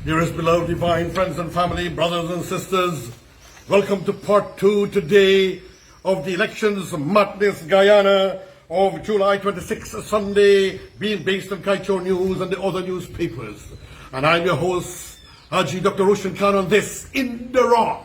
Dearest beloved divine friends and family, brothers and sisters, welcome to part 2 today of the elections madness Guyana of July 26th, Sunday, being based on Kaiture News and the other newspapers. And I'm your host, Haji Dr. Roshan Khan, on this In the Raw.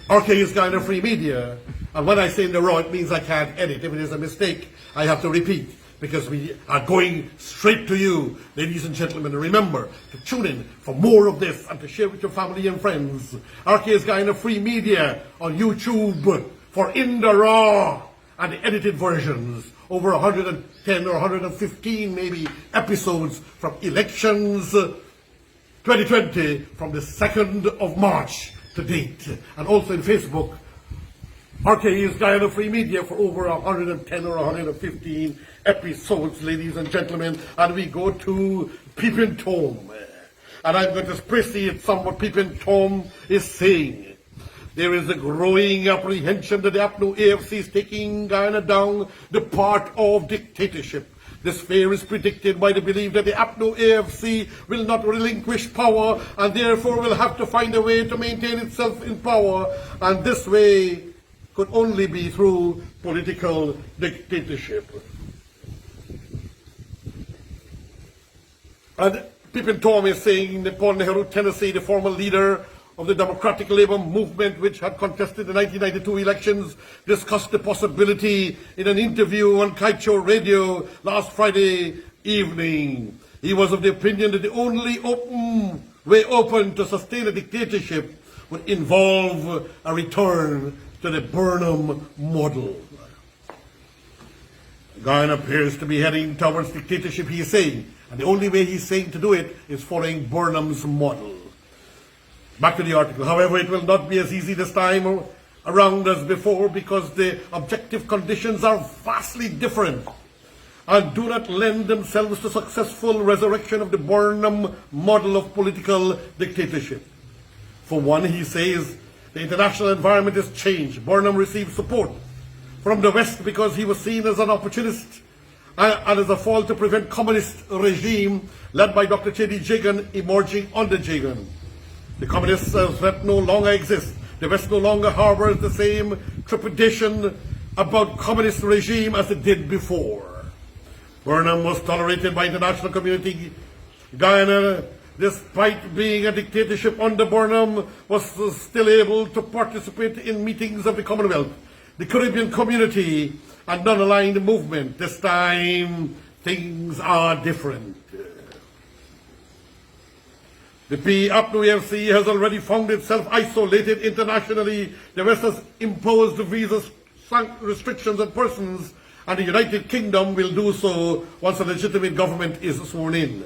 RKs Guyana Free Media. And when I say in the raw, it means I can't edit. If it is a mistake, I have to repeat, because we are going straight to you, ladies and gentlemen. And remember to tune in for more of this and to share with your family and friends. RKs Guyana Free Media on YouTube for In the Raw and the edited versions. Over 110 or 115 maybe episodes from elections 2020 from the 2nd of March to date. And also in Facebook, RKs Guyana Free Media for over 110 or 115 episodes, ladies and gentlemen. And we go to Peeping Tom. And I'm going to appreciate some what Peeping Tom is saying. There is a growing apprehension that the APNO AFC is taking Guyana down the path of dictatorship. This fear is predicted by the belief that the APNO AFC will not relinquish power and therefore will have to find a way to maintain itself in power. And this way could only be through political dictatorship. And Peeping Tom is saying that Paul Nehru Tennessee, the former leader of the Democratic Labour Movement, which had contested the 1992 elections, discussed the possibility in an interview on Kaiture Radio last Friday evening. He was of the opinion that the only way open to sustain a dictatorship would involve a return to the Burnham model. Guyana appears to be heading towards dictatorship, he is saying, and the only way he's saying to do it is following Burnham's model. Back to the article. However, it will not be as easy this time around as before, because the objective conditions are vastly different and do not lend themselves to successful resurrection of the Burnham model of political dictatorship. For one, he says, the international environment has changed. Burnham received support from the West because he was seen as an opportunist and as a fall to prevent communist regime led by Dr. J.D. Jagan emerging under Jagan. The communist threat no longer exists. The West no longer harbors the same trepidation about communist regime as it did before. Burnham was tolerated by international community. Guyana, despite being a dictatorship under Burnham, was still able to participate in meetings of the Commonwealth, the Caribbean community, and non-aligned movement. This time, things are different. The APNO AFC has already found itself isolated internationally. The West has imposed visa restrictions on persons, and the United Kingdom will do so once a legitimate government is sworn in.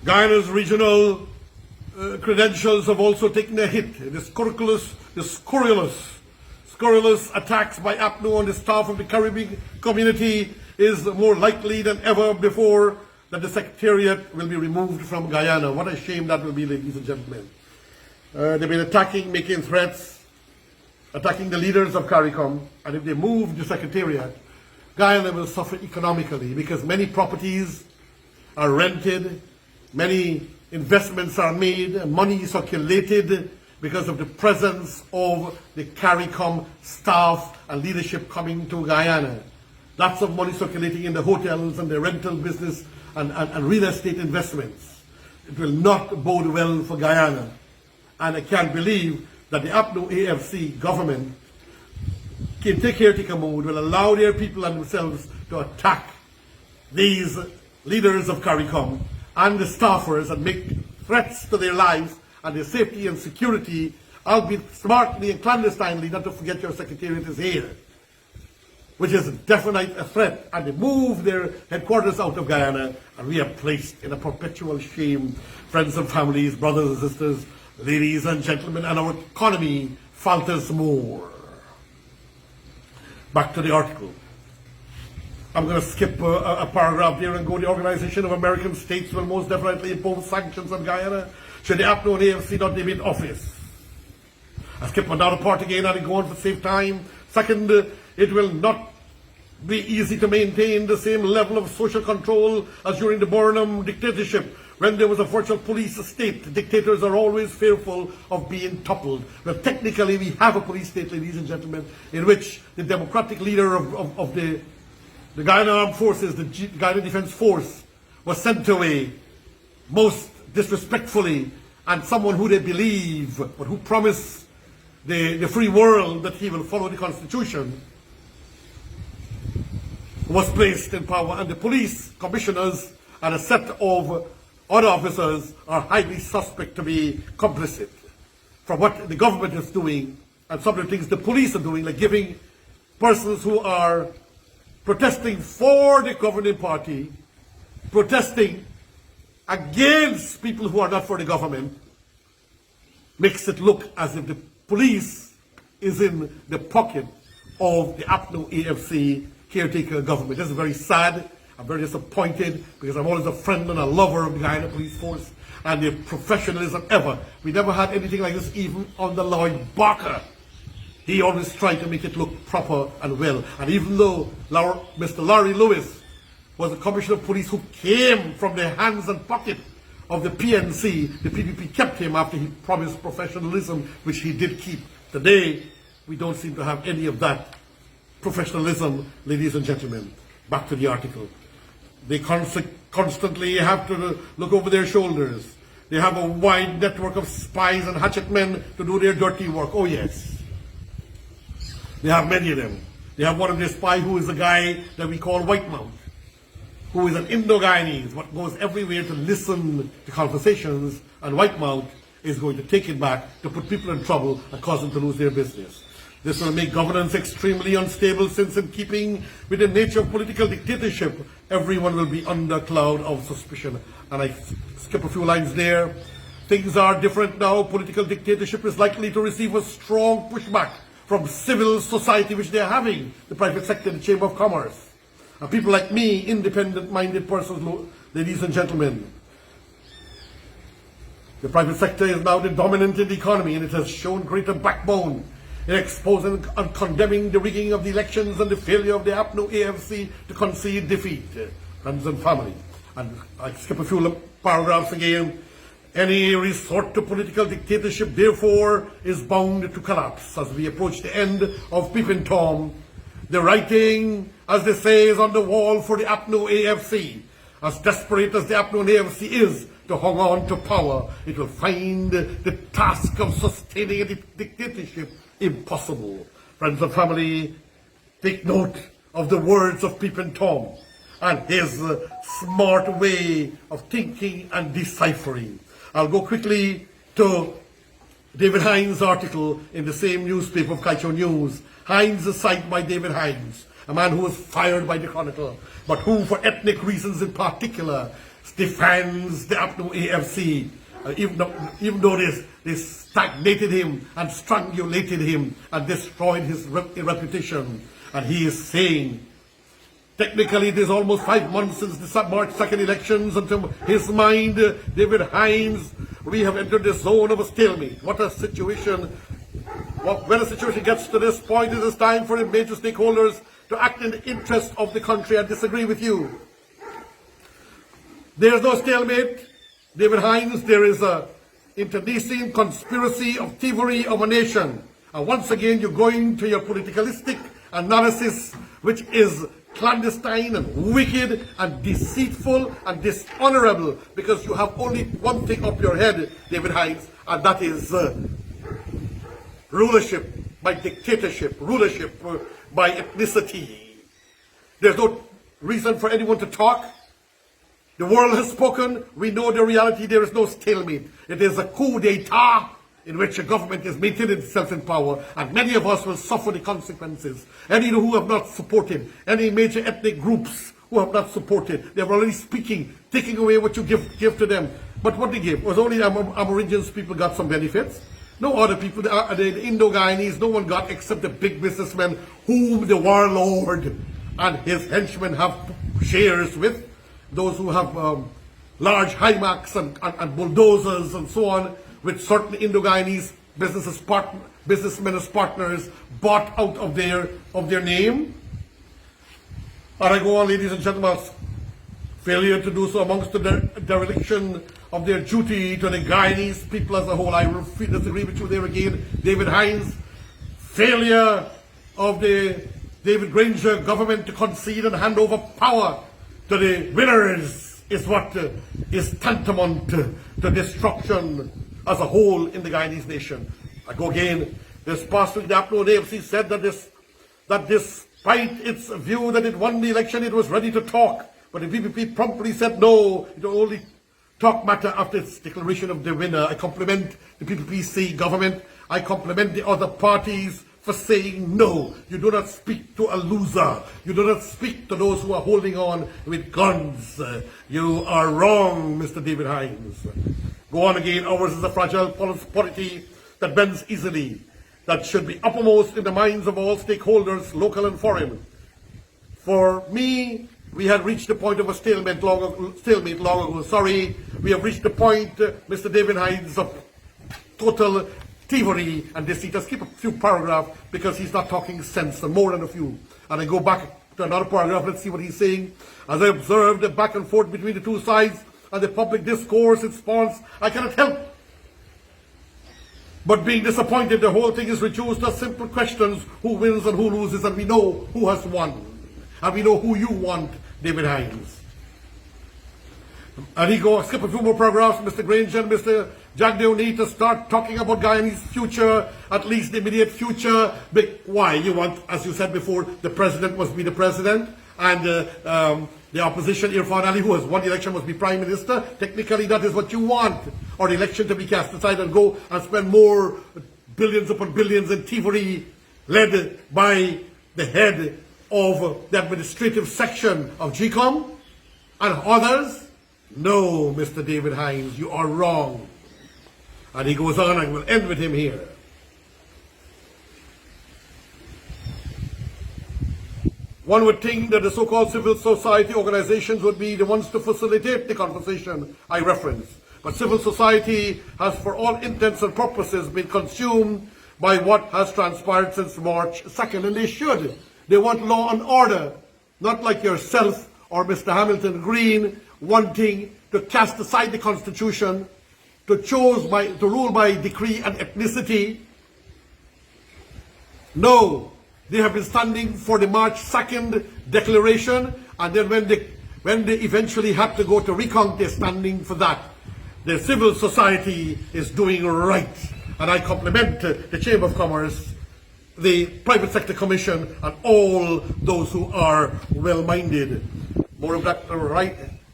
Guyana's regional credentials have also taken a hit. The scurrilous attacks by APNO on the staff of the Caribbean community is more likely than ever before that the Secretariat will be removed from Guyana. What a shame that will be, ladies and gentlemen. They've been attacking, making threats, attacking the leaders of CARICOM, and if they move the Secretariat, Guyana will suffer economically, because many properties are rented, many investments are made, and money is circulated because of the presence of the CARICOM staff and leadership coming to Guyana. Lots of money circulating in the hotels and the rental business and real estate investments. It will not bode well for Guyana. And I can't believe that the APNO AFC government, in caretaker mode, will allow their people and themselves to attack these leaders of CARICOM and the staffers and make threats to their lives and their safety and security, albeit smartly and clandestinely, not to forget your Secretariat is here, which is definitely a threat. And they move their headquarters out of Guyana, and we are placed in a perpetual shame, friends and families, brothers and sisters, ladies and gentlemen, and our economy falters more. Back to the article. I'm going to skip a paragraph there and go. The Organization of American States will most definitely impose sanctions on Guyana should the APNO and AFC not name in office. I skip another part again and I go on for save time. Second, it will not be easy to maintain the same level of social control as during the Burnham dictatorship, when there was a virtual police state. Dictators are always fearful of being toppled. Well, technically, we have a police state, ladies and gentlemen, in which the democratic leader of the Guyana Armed Forces, the Guyana Defense Force, was sent away most disrespectfully, and someone who they believe, but who promised the free world that he will follow the Constitution, was placed in power, and the police commissioners and a set of other officers are highly suspect to be complicit from what the government is doing and some of the things the police are doing, like giving persons who are protesting for the governing party, protesting against people who are not for the government, makes it look as if the police is in the pocket of the APNO AFC caretaker government. This is very sad. I'm very disappointed because I'm always a friend and a lover of the Guyana Police Force and their professionalism ever. We never had anything like this even under Lloyd Barker. He always tried to make it look proper and well. And even though Mr. Larry Lewis was a commissioner of police who came from the hands and pocket of the PNC, the PPP kept him after he promised professionalism, which he did keep. Today, we don't seem to have any of that professionalism, ladies and gentlemen. Back to the article. They constantly have to look over their shoulders. They have a wide network of spies and hatchet men to do their dirty work. Oh yes. They have many of them. They have one of their spies who is a guy that we call Whitemount, who is an Indo-Guyanese, what goes everywhere to listen to conversations, and Whitemount is going to take it back to put people in trouble and cause them to lose their business. This will make governance extremely unstable, since in keeping with the nature of political dictatorship, everyone will be under a cloud of suspicion. And I skip a few lines there. Things are different now. Political dictatorship is likely to receive a strong pushback from civil society, which they are having, the private sector, the Chamber of Commerce. And people like me, independent-minded persons, ladies and gentlemen. The private sector is now the dominant in the economy, and it has shown greater backbone in exposing and condemning the rigging of the elections and the failure of the APNO AFC to concede defeat. Friends and family. And I skip a few paragraphs again. Any resort to political dictatorship, therefore, is bound to collapse as we approach the end of Peeping Tom. The writing, as they say, is on the wall for the APNO AFC. As desperate as the APNO AFC is to hang on to power, it will find the task of sustaining a dictatorship impossible. Friends and family, take note of the words of Peeping Tom and his smart way of thinking and deciphering. I'll go quickly to David Hinds' article in the same newspaper of Kaiture News. Hinds is cited by David Hinds, a man who was fired by the Chronicle, but who, for ethnic reasons in particular, defends the APNO AFC, even though they stagnated him and strangulated him and destroyed his reputation. And he is saying, technically it is almost 5 months since the March 2nd elections, and to his mind, David Hinds, we have entered the zone of a stalemate. What a situation. When a situation gets to this point, it is time for the major stakeholders to act in the interest of the country. I disagree with you. There is no stalemate, David Hinds. There is a internecine conspiracy of thievery of a nation. And once again, you're going to your politicalistic analysis, which is clandestine and wicked and deceitful and dishonorable, because you have only one thing up your head, David Hinds, and that is rulership by dictatorship, rulership by ethnicity. There's no reason for anyone to talk. The world has spoken. We know the reality. There is no stalemate. It is a coup d'etat in which a government is maintaining itself in power, and many of us will suffer the consequences. Any who have not supported, any major ethnic groups who have not supported, they are already speaking, taking away what you give to them. But what they give was only Aborigines people got some benefits. No other people, the Indo-Guyanese, no one got except the big businessmen whom the warlord and his henchmen have shares with. Those who have large Hymax and bulldozers and so on, with certain Indo-Guyanese businessmen as partners bought out of their name. And I go on, ladies and gentlemen, failure to do so amongst the dereliction of their duty to the Guyanese people as a whole. I disagree with you there again, David Hinds. Failure of the David Granger government to concede and hand over power to the winners is what is tantamount to destruction as a whole in the Guyanese nation. I go again. This past week, the APNO AFC said that despite its view that it won the election, it was ready to talk. But the VPP promptly said no, it will only talk matter after its declaration of the winner. I compliment the PPPC government. I compliment the other parties for saying no. You do not speak to a loser. You do not speak to those who are holding on with guns. You are wrong, Mr. David Hinds. Go on again. Ours is a fragile polity that bends easily, that should be uppermost in the minds of all stakeholders, local and foreign. For me, we had reached the point of a stalemate long ago. Sorry, we have reached the point, Mr. David Hinds, of total thievery and deceit. I'll skip a few paragraphs because he's not talking sense, and more than a few. And I go back to another paragraph. Let's see what he's saying. As I observed the back and forth between the two sides and the public discourse, its response, I cannot help but being disappointed. The whole thing is reduced to simple questions: who wins and who loses, and we know who has won. And we know who you want, David Hinds. And he goes, skip a few more paragraphs. Mr. Granger and Mr. Jagdeo need to start talking about Guyanese's future, at least the immediate future. But why? You want, as you said before, the president must be the president, and the opposition, Irfan Ali, who has won the election, must be prime minister. Technically, that is what you want. Or the election to be cast aside and go and spend more billions upon billions in thievery, led by the head of the administrative section of GCOM and others. No, Mr. David Hinds, you are wrong. And he goes on, and we'll end with him here. One would think that the so-called civil society organizations would be the ones to facilitate the conversation I reference. But civil society has, for all intents and purposes, been consumed by what has transpired since March 2nd, and they should. They want law and order, not like yourself or Mr. Hamilton Green wanting to cast aside the Constitution, to rule by decree and ethnicity. No, they have been standing for the March 2nd declaration, and then when they eventually have to go to recount, they're standing for that. The civil society is doing right, and I compliment the Chamber of Commerce, the Private Sector Commission, and all those who are well-minded. More of that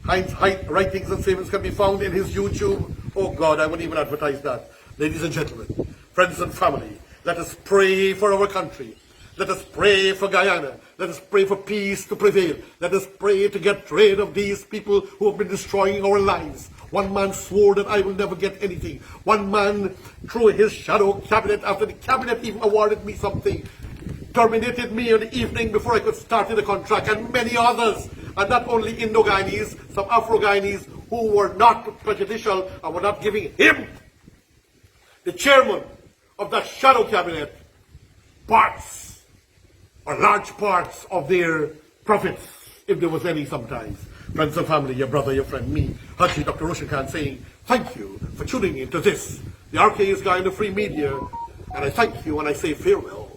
Hinds' writings and statements can be found in his YouTube. Oh God, I wouldn't even advertise that. Ladies and gentlemen, friends and family, let us pray for our country. Let us pray for Guyana. Let us pray for peace to prevail. Let us pray to get rid of these people who have been destroying our lives. One man swore that I will never get anything. One man threw his shadow cabinet after the cabinet even awarded me something, terminated me in the evening before I could start the contract, and many others. And not only Indo-Guyanese, some Afro-Guyanese who were not prejudicial and were not giving him, the chairman of that shadow cabinet, parts or large parts of their profits, if there was any sometimes. Friends and family, your brother, your friend, me, Haji Dr. Roshan Khan, saying thank you for tuning into this, the RKs Guyana Free Media, and I thank you and I say farewell.